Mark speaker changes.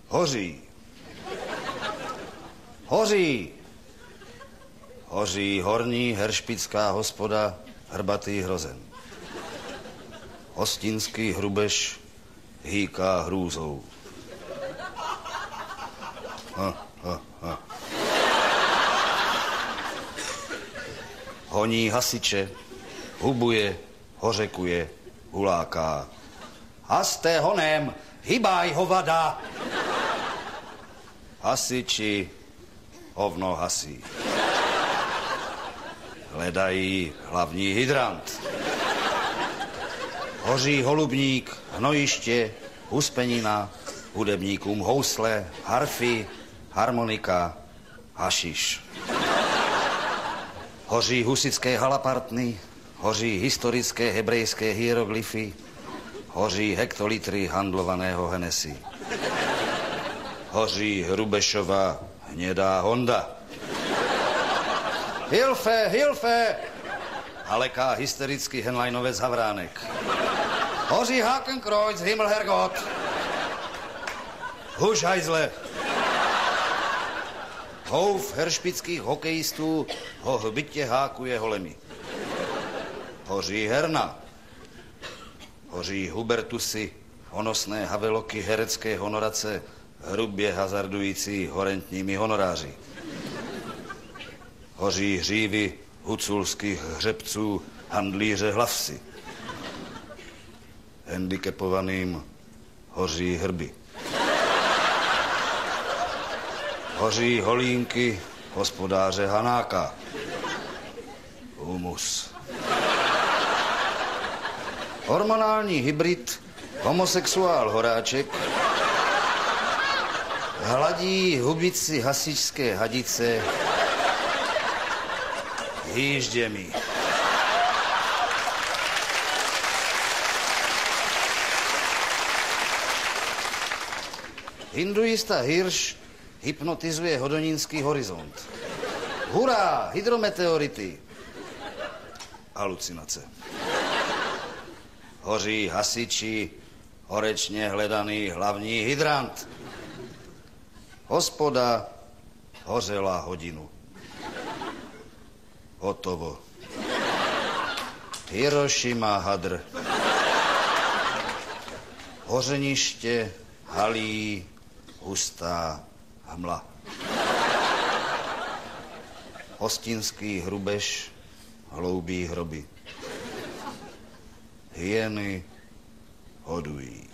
Speaker 1: Hoří. Hoří. Hoří horní heršpická hospoda Hrbatý hrozen. Hostinský hrubež hýká hrůzou. Honí hasiče, hubuje, hořekuje, huláká. Haste honem, hybaj hovada. Hasiči hovno hasí. Hledají hlavní hydrant. Hoří holubník, hnojiště, huspenina, hudebníkům housle, harfy, harmonika, hašiš. Hoří husické halapartny, hoří historické hebrejské hieroglyfy, hoří hektolitry handlovaného Hennessy. Hoří Hrubešova hnědá Honda. Hilfe, hilfe! Haleká hysterický Henleinovec Havránek. Hoří Hakenkreuz, Himmelherrgott. Huš hajzle. Houf heršpických hokejistů ho hbitě hákuje holemi. Hoří herna. Hoří Hubertusy, honosné haveloky herecké honorace, hrubě hazardující horentními honoráři. Hoří hřívy huculských hřebců handlíře hlavsy. Handicapovaným hoří hrby. Hoří holínky hospodáře Hanáka. Humus. Hormonální hybrid, homosexuál Horáček, hladí hubici hasičské hadice hýžděmi. Hinduista Hirsch hypnotizuje hodonínský horizont. Hurá, hydrometeority. Halucinace. Hoří hasiči, horečně hledaný hlavní hydrant. Hospoda hořela hodinu. Hotovo. Hirošima hadr. Hořeniště halí hustá hmla. Hostinský hrubež hloubí hroby. Hyeny hodují.